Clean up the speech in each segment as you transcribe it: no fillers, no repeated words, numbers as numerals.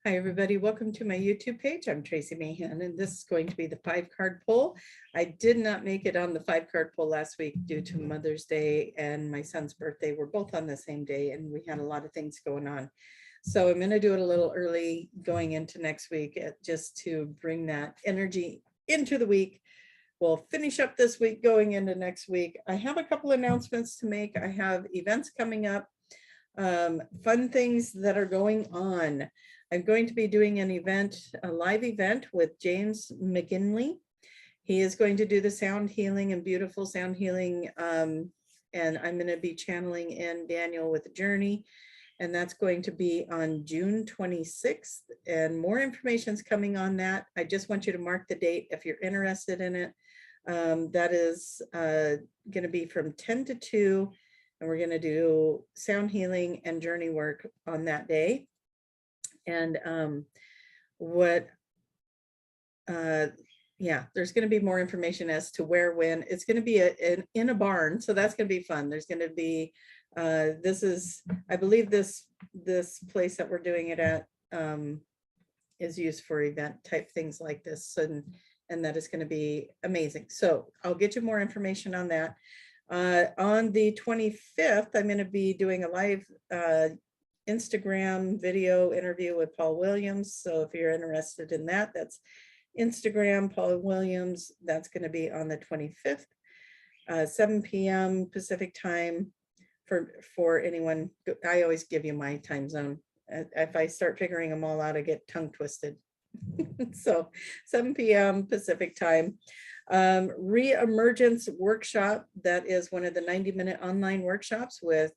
Hi, everybody. Welcome to my YouTube page. I'm Tracie Mahan, and this is going to be the 5-card poll. I did not make it on the 5-card poll last week due to Mother's Day and my son's birthday. We're both on the same day, and we had a lot of things going on. So I'm going to do it a little early going into next week just to bring that energy into the week. We'll finish up this week going into next week. I have a couple announcements to make. I have events coming up, fun things that are going on. I'm going to be doing an event, a live event with James McGinley. He is going to do the sound healing and beautiful sound healing. And I'm going to be channeling in Daniel with the journey. And that's going to be on June 26th. And more information is coming on that. I just want you to mark the date if you're interested in it. That is going to be from 10 to 2. And we're going to do sound healing and journey work on that day. And yeah, there's going to be more information as to where, when. It's going to be in a barn, so that's going to be fun. There's going to be this is, I believe this place that we're doing it at is used for event type things like this, and that is going to be amazing. So I'll get you more information on that. On the 25th, I'm going to be doing a live Instagram video interview with Paul Williams. So if you're interested in that, that's Instagram, Paul Williams. That's going to be on the 25th, 7 p.m. Pacific time for anyone. I always give you my time zone. If I start figuring them all out, I get tongue twisted. So 7 p.m. Pacific time. Re-emergence Workshop. That is one of the 90-minute online workshops with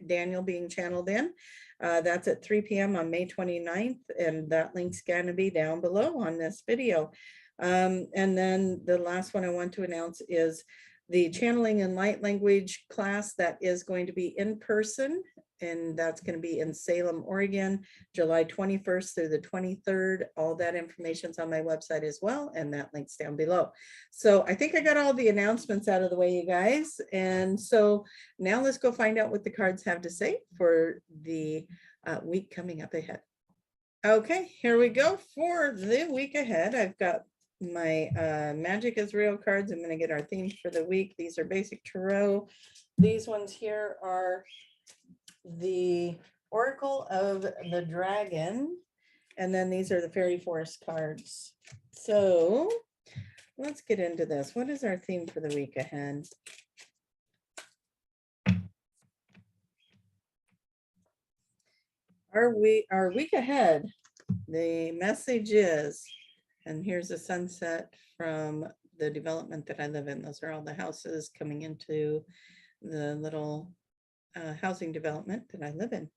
Daniel being channeled in. That's at 3 p.m. on May 29th, and that link's going to be down below on this video. And then the last one I want to announce is the channeling and light language class that is going to be in person, and that's going to be in Salem, Oregon, July 21st through the 23rd. All that information's on my website as well, and that link's down below. So I think I got all the announcements out of the way, you guys. And so now let's go find out what the cards have to say for the week coming up ahead. Okay, here we go for the week ahead. I've got my Magic is Real cards. I'm going to get our themes for the week. These are basic tarot. These ones here are the Oracle of the Dragon, and then these are the Fairy Forest cards. So let's get into this. What is our theme for the week ahead? Our week ahead, the message is, and here's a sunset from the development that I live in. Those are all the houses coming into the little housing development that I live in.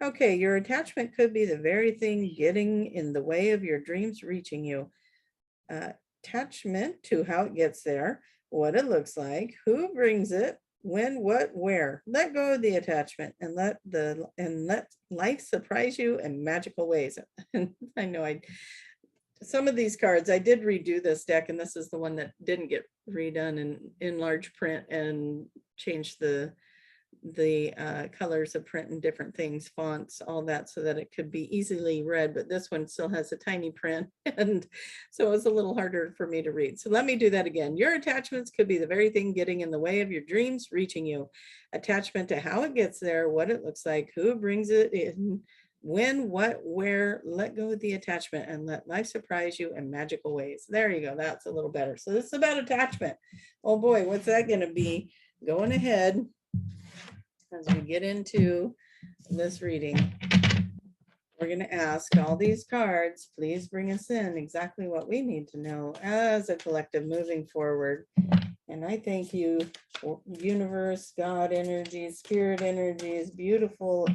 Okay, your attachment could be the very thing getting in the way of your dreams reaching you. Attachment to how it gets there, what it looks like, who brings it, when, what, where. Let go of the attachment and let life surprise you in magical ways. And I know some of these cards, I did redo this deck, and this is the one that didn't get redone in large print and changed the colors of print and different things, fonts, all that, so that it could be easily read. But this one still has a tiny print, and so it was a little harder for me to read. So let me do that again. Your attachments could be the very thing getting in the way of your dreams reaching you. Attachment to how it gets there, what it looks like, who brings it in, when, what, where. Let go of the attachment and let life surprise you in magical ways. There you go. That's a little better. So this is about attachment. Oh boy, what's that going to be going ahead as we get into this reading? We're going to ask all these cards, please bring us in exactly what we need to know as a collective moving forward. And I thank you, universe, God energies, spirit energies, beautiful,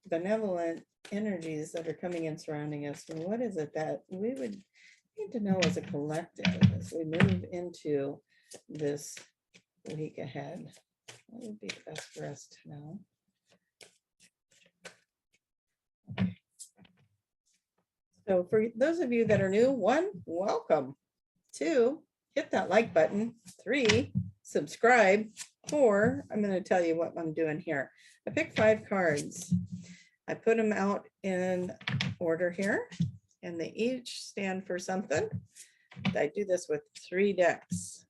benevolent energies that are coming and surrounding us. And what is it that we would need to know as a collective as we move into this week ahead? What would be best for us to know? Okay. So for those of you that are new, 1, welcome. 2, hit that like button. 3, subscribe. 4, I'm going to tell you what I'm doing here. I picked 5 cards. I put them out in order here, and they each stand for something. I do this with 3 decks.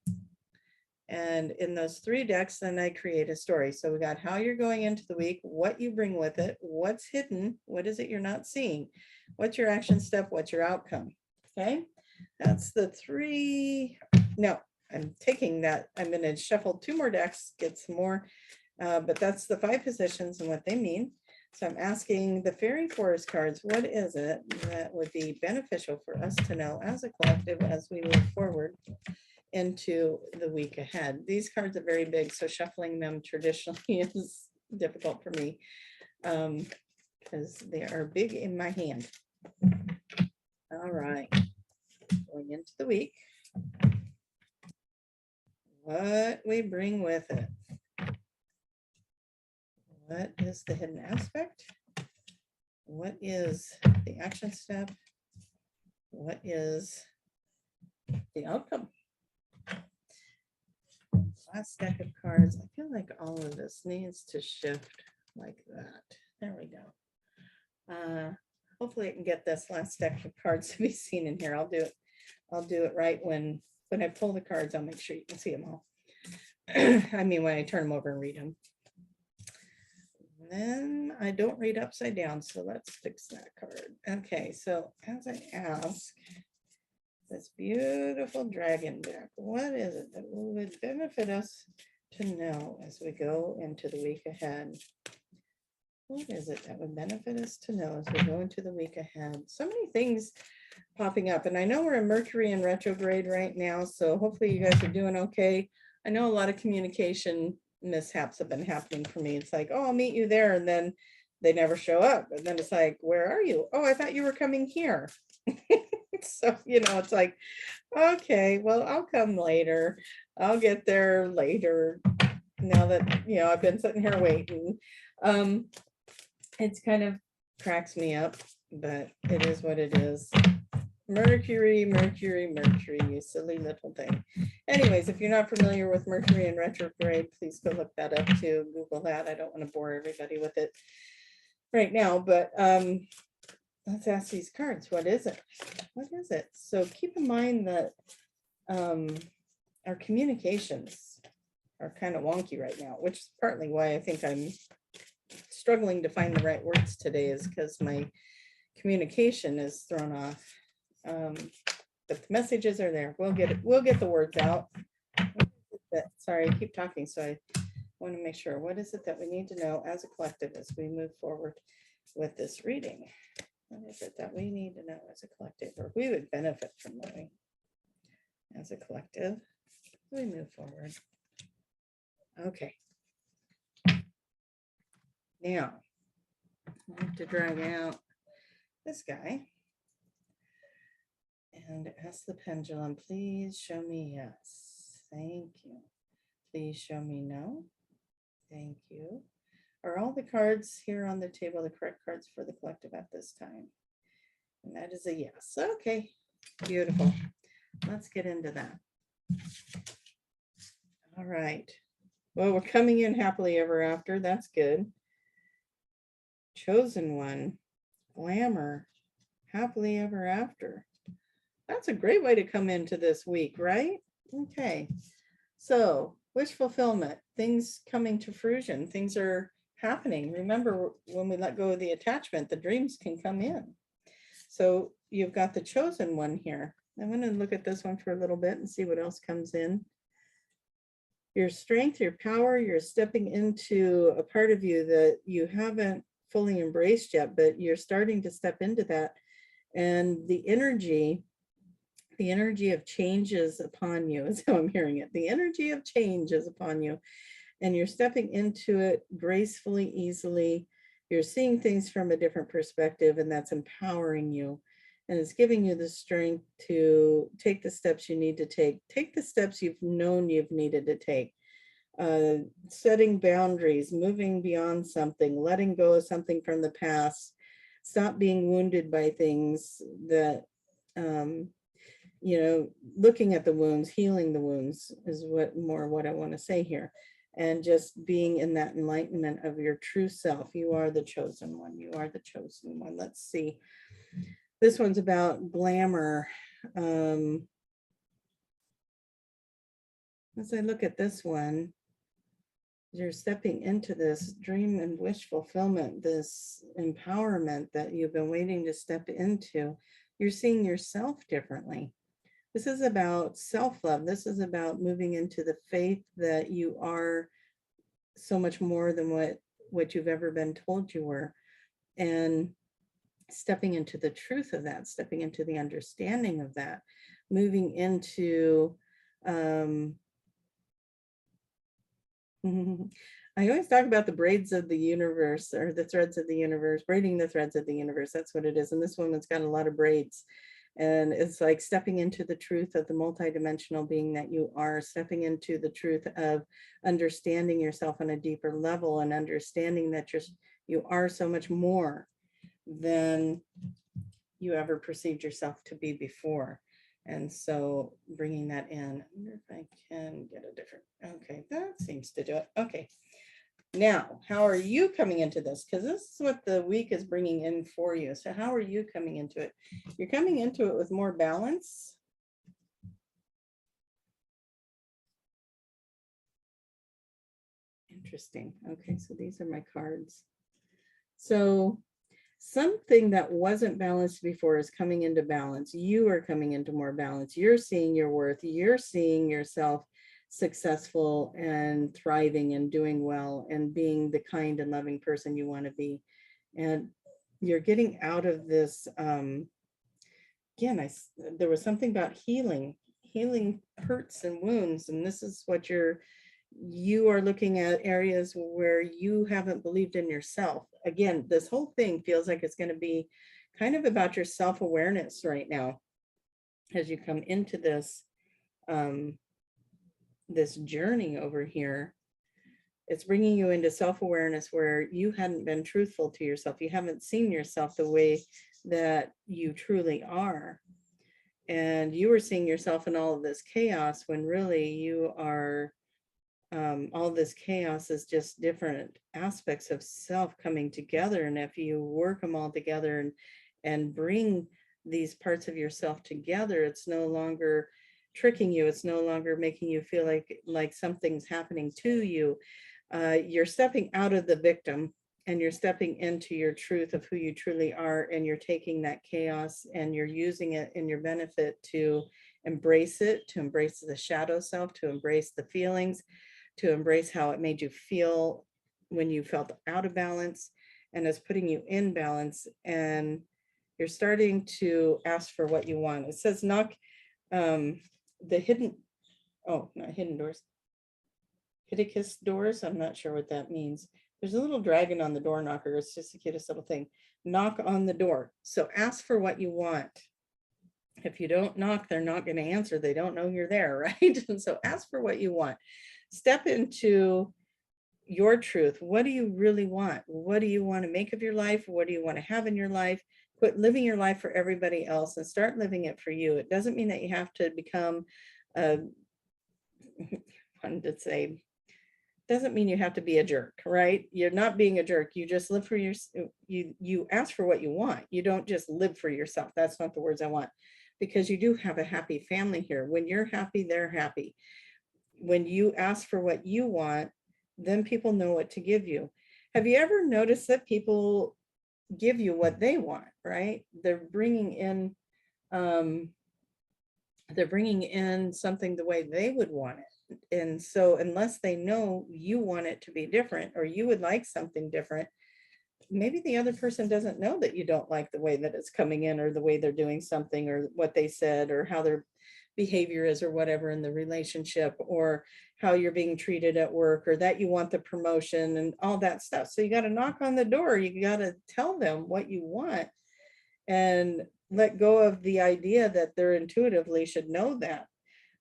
And in those 3 decks, then I create a story. So we got how you're going into the week, what you bring with it, what's hidden, what is it you're not seeing, what's your action step, what's your outcome. Okay, that's the 3. No, I'm taking that. I'm going to shuffle 2 more decks, get some more, but that's the 5 positions and what they mean. So I'm asking the fairy forest cards, what is it that would be beneficial for us to know as a collective as we move forward into the week ahead? These cards are very big, so shuffling them traditionally is difficult for me because they are big in my hand. All right, going into the week, what we bring with it. What is the hidden aspect? What is the action step? What is the outcome? Last deck of cards. I feel like all of this needs to shift like that. There we go. Hopefully I can get this last deck of cards to be seen in here. I'll do it right when I pull the cards. I'll make sure you can see them all. I mean, when I turn them over and read them. Then I don't read upside down, so let's fix that card. Okay, so as I ask this beautiful dragon deck, what is it that would benefit us to know as we go into the week ahead? What is it that would benefit us to know as we go into the week ahead? So many things popping up, and I know we're in Mercury in retrograde right now, so hopefully you guys are doing okay. I know a lot of communication mishaps have been happening for me. It's like, oh, I'll meet you there, and then they never show up, and then it's like, where are you? Oh, I thought you were coming here. So it's like, okay, well, I'll come later. I'll get there later. Now that I've been sitting here waiting. It's kind of cracks me up, but it is what it is. Mercury, Mercury, Mercury, you silly little thing. Anyways, if you're not familiar with Mercury in retrograde, please go look that up too. Google that. I don't want to bore everybody with it right now, but let's ask these cards. What is it? What is it? So keep in mind that our communications are kind of wonky right now, which is partly why I think I'm struggling to find the right words today, is because my communication is thrown off. But the messages are there. We'll get it. We'll get the words out. Sorry, I keep talking, so I want to make sure. What is it that we need to know as a collective as we move forward with this reading? What is it that we need to know as a collective, or we would benefit from knowing as a collective as we move forward? Okay. Now, I have to drag out this guy and ask the pendulum, please show me yes. Thank you. Please show me no. Thank you. Are all the cards here on the table the correct cards for the collective at this time? And that is a yes. Okay, beautiful. Let's get into that. All right. Well, we're coming in happily ever after. That's good. Chosen one, glamour, happily ever after. That's a great way to come into this week, right? Okay. So wish fulfillment, things coming to fruition, things are happening. Remember, when we let go of the attachment, the dreams can come in. So you've got the chosen one here. I'm going to look at this one for a little bit and see what else comes in. Your strength, your power, you're stepping into a part of you that you haven't fully embraced yet, but you're starting to step into that. And the energy of change is upon you, is how I'm hearing it. The energy of change is upon you, and you're stepping into it gracefully, easily. You're seeing things from a different perspective, and that's empowering you. And it's giving you the strength to take the steps you need to take. Take the steps you've known you've needed to take. Setting boundaries, moving beyond something, letting go of something from the past. Stop being wounded by things that, looking at the wounds, healing the wounds is what I want to say here. and just being in that enlightenment of your true self. You are the chosen one. You are the chosen one. Let's see. This one's about glamour. As I look at this one, you're stepping into this dream and wish fulfillment, this empowerment that you've been waiting to step into. You're seeing yourself differently. This is about self-love. This is about moving into the faith that you are so much more than what you've ever been told you were. And stepping into the truth of that, stepping into the understanding of that, moving into, I always talk about the braids of the universe, or the threads of the universe, braiding the threads of the universe. That's what it is. And this woman's got a lot of braids. And it's like stepping into the truth of the multidimensional being that you are, stepping into the truth of understanding yourself on a deeper level, and understanding that you are so much more than you ever perceived yourself to be before. And so bringing that in, I wonder if I can get a different, okay, that seems to do it. Okay. Now, how are you coming into this? Because this is what the week is bringing in for you. So how are you coming into it? You're coming into it with more balance. Interesting. Okay, so these are my cards. So something that wasn't balanced before is coming into balance. You are coming into more balance. You're seeing your worth. You're seeing yourself successful and thriving and doing well and being the kind and loving person you want to be. And you're getting out of this, again, there was something about healing hurts and wounds. And this is what you are looking at areas where you haven't believed in yourself. Again, this whole thing feels like it's going to be kind of about your self-awareness right now as you come into this this journey over here. It's bringing you into self-awareness where you hadn't been truthful to yourself. You haven't seen yourself the way that you truly are. And you were seeing yourself in all of this chaos when really you are, all this chaos is just different aspects of self coming together. And if you work them all together and bring these parts of yourself together, it's no longer tricking you. It's no longer making you feel like something's happening to you. You're stepping out of the victim and you're stepping into your truth of who you truly are. And you're taking that chaos and you're using it in your benefit to embrace it, to embrace the shadow self, to embrace the feelings, to embrace how it made you feel when you felt out of balance, and it's putting you in balance. And you're starting to ask for what you want. It says knock the hidden, oh, not hidden doors, Hideous doors. I'm not sure what that means. There's a little dragon on the door knocker. It's just the cutest little thing. Knock on the door. So ask for what you want. If you don't knock, they're not going to answer. They don't know you're there, right? And so ask for what you want. Step into your truth. What do you really want? What do you want to make of your life? What do you want to have in your life? Quit living your life for everybody else and start living it for you. It doesn't mean that you have to become doesn't mean you have to be a jerk, right? You're not being a jerk. You just live for you ask for what you want. You don't just live for yourself. That's not the words I want, because you do have a happy family here. When you're happy, they're happy. When you ask for what you want, then people know what to give you. Have you ever noticed that people give you what they want, right? They're bringing in something the way they would want it. And so unless they know you want it to be different, or you would like something different, maybe the other person doesn't know that you don't like the way that it's coming in, or the way they're doing something, or what they said, or how their behavior is, or whatever in the relationship, or how you're being treated at work, or that you want the promotion and all that stuff. So you got to knock on the door. You got to tell them what you want and let go of the idea that they're intuitively should know that.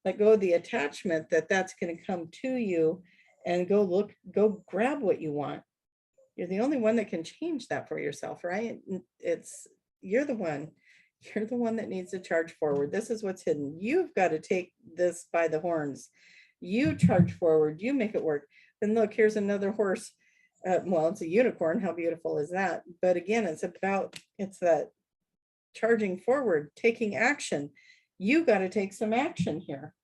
Let go of the attachment that that's going to come to you, and go grab what you want. You're the only one that can change that for yourself, right? You're the one that needs to charge forward. This is what's hidden. You've got to take this by the horns. You charge forward, you make it work. And look, here's another horse. Well, it's a unicorn. How beautiful is that? But again, it's that charging forward, taking action. You got to take some action here.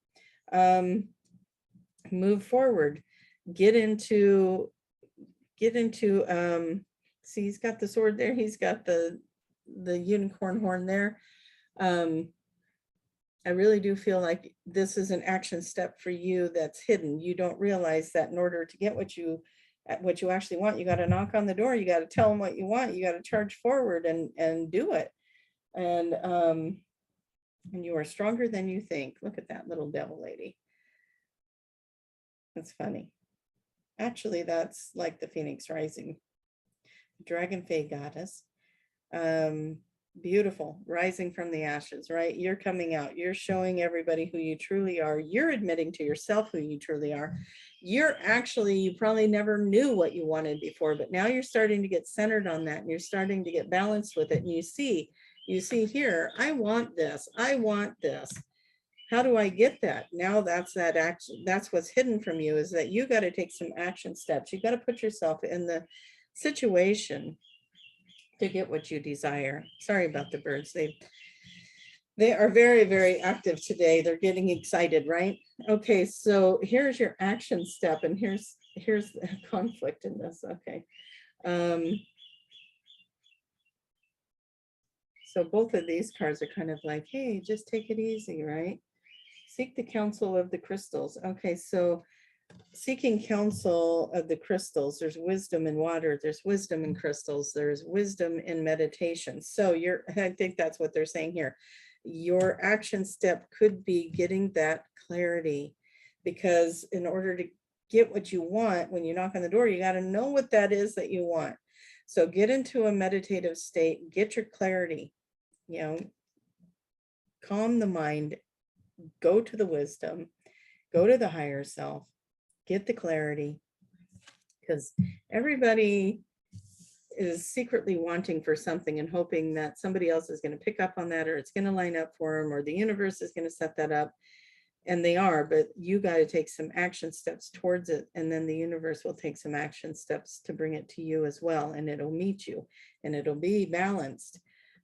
Move forward, get into, see, he's got the sword there. He's got the unicorn horn there. I really do feel like this is an action step for you that's hidden. You don't realize that in order to get what you actually want, you got to knock on the door. You got to tell them what you want. You got to charge forward and do it. And you are stronger than you think. Look at that little devil lady. That's funny. Actually, that's like the Phoenix Rising. Dragon Fae goddess. Beautiful, rising from the ashes, right? You're coming out. You're showing everybody who you truly are. You're admitting to yourself who you truly are. You probably never knew what you wanted before, but now you're starting to get centered on that, and you're starting to get balanced with it. And you see here, I want this. I want this. How do I get that? Now that's that action. That's what's hidden from you, is that you got to take some action steps. You got to put yourself in the situation to get what you desire. Sorry about the birds. They are very, very active today. They're getting excited, right? Okay, so here's your action step, and here's the conflict in this. Okay. So both of these cards are kind of like, hey, just take it easy, right? Seek the counsel of the crystals. Okay, so seeking counsel of the crystals, there's wisdom in water, there's wisdom in crystals, there's wisdom in meditation. So I think that's what they're saying here. Your action step could be getting that clarity, because in order to get what you want, when you knock on the door, you got to know what that is that you want. So get into a meditative state, get your clarity, calm the mind, go to the wisdom, go to the higher self, get the clarity, because everybody is secretly wanting for something and hoping that somebody else is going to pick up on that, or it's going to line up for them, or the universe is going to set that up. And they are, but you got to take some action steps towards it. And then the universe will take some action steps to bring it to you as well. And it'll meet you and it'll be balanced.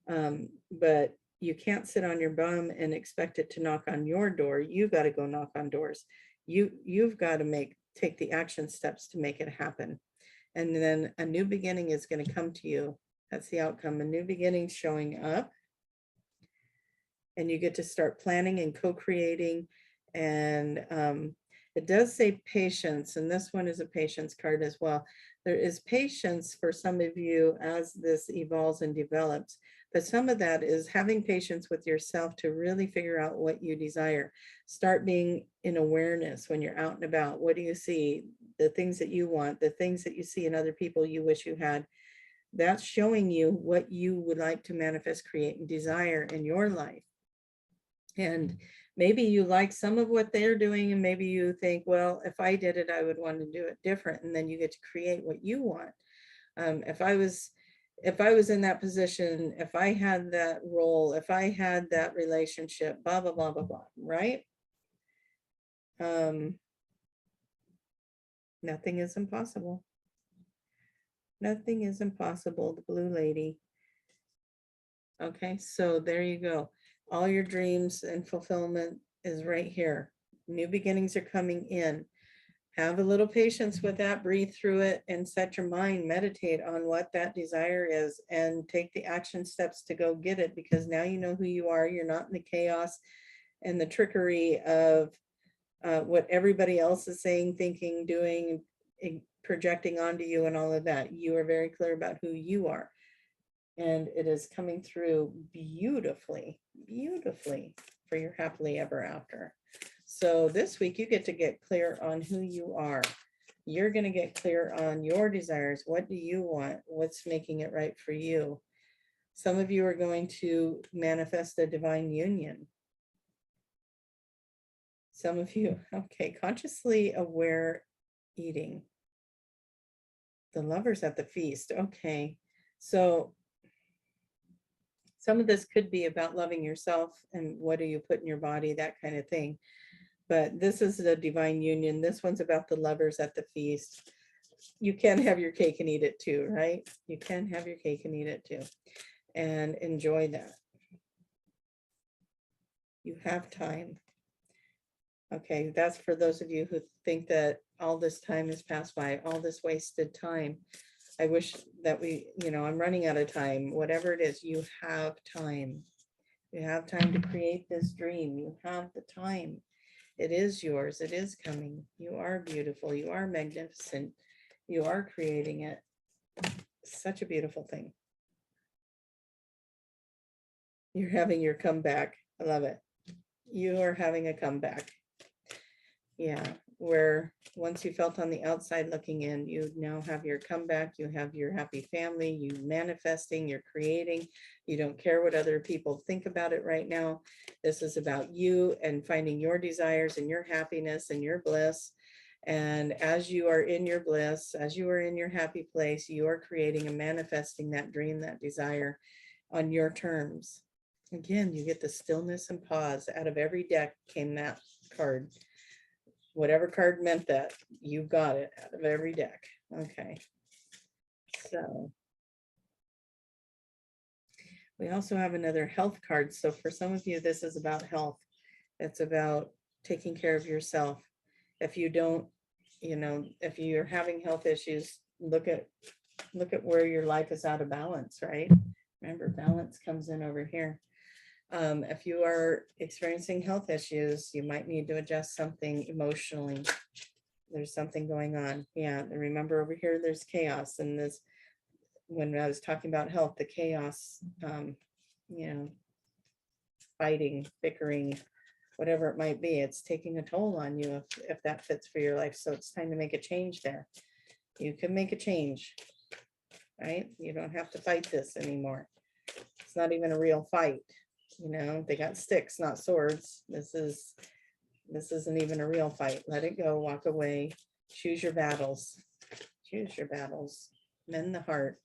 But you can't sit on your bum and expect it to knock on your door. You got to go knock on doors. You've got to take the action steps to make it happen. And then a new beginning is going to come to you. That's the outcome. A new beginning showing up. And you get to start planning and co-creating. And it does say patience. And this one is a patience card as well. There is patience for some of you as this evolves and develops. But some of that is having patience with yourself to really figure out what you desire. Start being in awareness when you're out and about. What do you see? The things that you want, the things that you see in other people you wish you had. That's showing you what you would like to manifest, create, and desire in your life. And maybe you like some of what they're doing, and maybe you think, well, if I did it, I would want to do it different. And then you get to create what you want. If I was in that position, if I had that role, if I had that relationship, blah, blah, blah, blah, blah, right? Nothing is impossible. Nothing is impossible, the blue lady. Okay, so there you go. All your dreams and fulfillment is right here. New beginnings are coming in. Have a little patience with that, breathe through it, and set your mind, meditate on what that desire is, and take the action steps to go get it, because now you know who you are. You're not in the chaos and the trickery of what everybody else is saying, thinking, doing, projecting onto you and all of that. You are very clear about who you are. And it is coming through beautifully, beautifully for your happily ever after. So this week you get to get clear on who you are. You're going to get clear on your desires. What do you want? What's making it right for you? Some of you are going to manifest a divine union. Some of you, okay, consciously aware eating. The lovers at the feast. Okay, so some of this could be about loving yourself and what do you put in your body, that kind of thing. but this is the divine union. This one's about the lovers at the feast. You can have your cake and eat it too, right? You can have your cake and eat it too, and enjoy that. You have time. Okay, that's for those of you who think that all this time has passed by, all this wasted time. I wish that I'm running out of time. Whatever it is, you have time. You have time to create this dream. You have the time. It is yours. It is coming. You are beautiful. You are magnificent. You are creating it. Such a beautiful thing. You're having your comeback. I love it. You are having a comeback. Yeah, where once you felt on the outside looking in, you now have your comeback. You have your happy family. You manifesting. You're creating. You don't care what other people think about it right now. This is about you and finding your desires and your happiness and your bliss. And as you are in your bliss, as you are in your happy place, you are creating and manifesting that dream, that desire on your terms. Again, you get the stillness and pause. Out of every deck came that card. Whatever card meant that, you got it out of every deck. Okay. So we also have another health card. So for some of you, this is about health. It's about taking care of yourself. If you don't, if you're having health issues, look at where your life is out of balance, right? Remember, balance comes in over here. If you are experiencing health issues, you might need to adjust something emotionally. There's something going on. Yeah, and remember over here, there's chaos. And this, when I was talking about health, the chaos, fighting, bickering, whatever it might be, it's taking a toll on you if that fits for your life. So it's time to make a change there. You can make a change, right? You don't have to fight this anymore. It's not even a real fight. They got sticks, not swords. This isn't even a real fight. Let it go, walk away, choose your battles. Choose your battles. Mend the heart.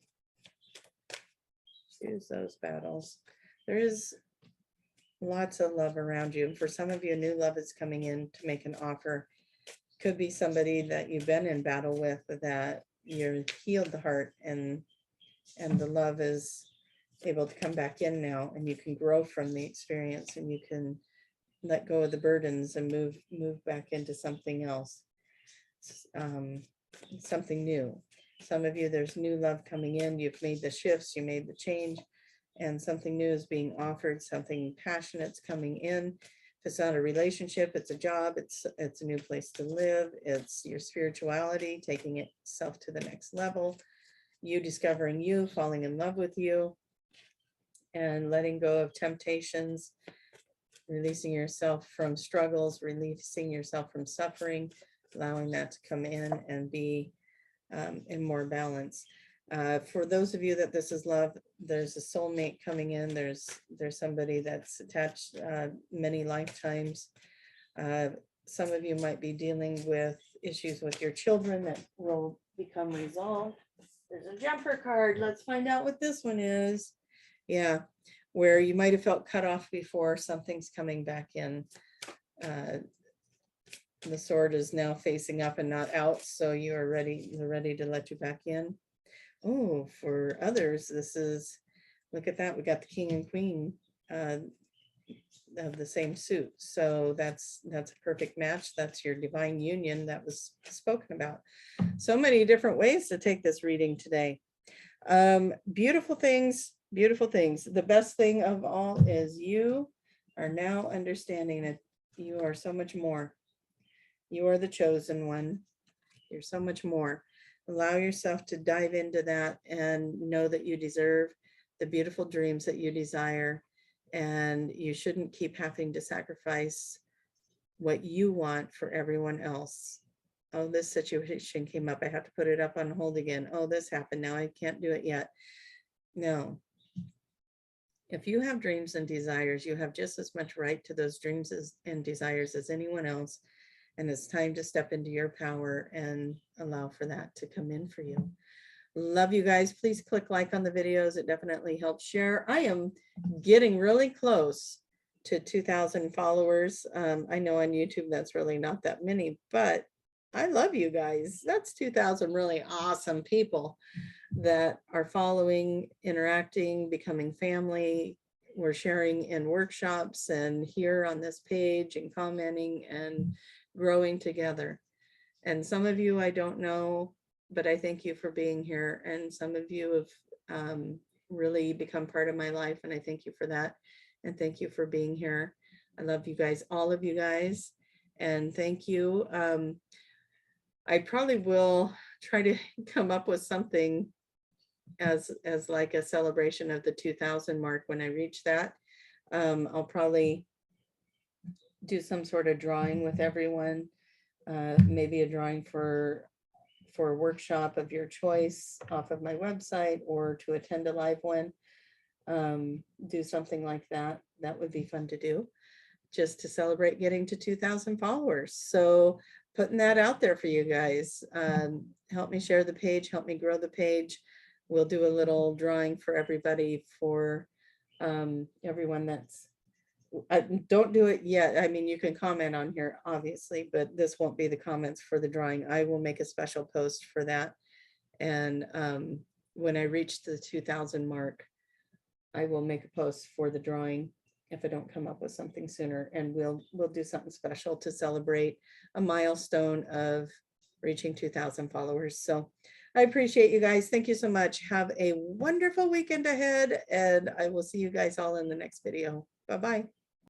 Choose those battles. There is lots of love around you. And for some of you, new love is coming in to make an offer. Could be somebody that you've been in battle with, that you're healed the heart, and the love is able to come back in now, and you can grow from the experience, and you can let go of the burdens and move back into something else, something new. Some of you, there's new love coming in. You've made the shifts, you made the change, and something new is being offered. Something passionate's coming in. If it's not a relationship, it's a job, it's a new place to live, it's your spirituality, taking itself to the next level, you discovering you, falling in love with you, and letting go of temptations, releasing yourself from struggles, releasing yourself from suffering, allowing that to come in and be in more balance. For those of you that this is love, there's a soulmate coming in. There's somebody that's attached many lifetimes. Some of you might be dealing with issues with your children that will become resolved. There's a jumper card. Let's find out what this one is. Yeah, where you might have felt cut off before, something's coming back in. The sword is now facing up and not out, so they're ready to let you back in. Oh, for others, this is, look at that, we got the king and queen of the same suit. So that's a perfect match. That's your divine union that was spoken about. So many different ways to take this reading today. Beautiful things, beautiful things. The best thing of all is you are now understanding that you are so much more. You are the chosen one. You're so much more. Allow yourself to dive into that and know that you deserve the beautiful dreams that you desire, and you shouldn't keep having to sacrifice what you want for everyone else. Oh, this situation came up. I have to put it up on hold again. Oh, this happened. Now I can't do it yet. No. If you have dreams and desires, you have just as much right to those dreams and desires as anyone else. And it's time to step into your power and allow for that to come in for you. Love you guys. Please click like on the videos. It definitely helps share. I am getting really close to 2,000 followers. I know on YouTube that's really not that many, but I love you guys. That's 2,000 really awesome people that are following, interacting, becoming family. We're sharing in workshops and here on this page and commenting and growing together. And some of you I don't know, but I thank you for being here. And some of you have really become part of my life, and I thank you for that. And thank you for being here. I love you guys, all of you guys. And thank you. I probably will try to come up with something as like a celebration of the 2,000 mark when I reach that. I'll probably do some sort of drawing with everyone, maybe a drawing for a workshop of your choice off of my website, or to attend a live one. Do something like that. That would be fun to do, just to celebrate getting to 2,000 followers. So putting that out there for you guys. Help me share the page, help me grow the page. We'll do a little drawing for everybody, for everyone that's, don't do it yet. I mean, you can comment on here, obviously, but this won't be the comments for the drawing. I will make a special post for that. And when I reach the 2,000 mark, I will make a post for the drawing if I don't come up with something sooner, and we'll do something special to celebrate a milestone of reaching 2,000 followers. So I appreciate you guys. Thank you so much. Have a wonderful weekend ahead, and I will see you guys all in the next video. Bye-bye.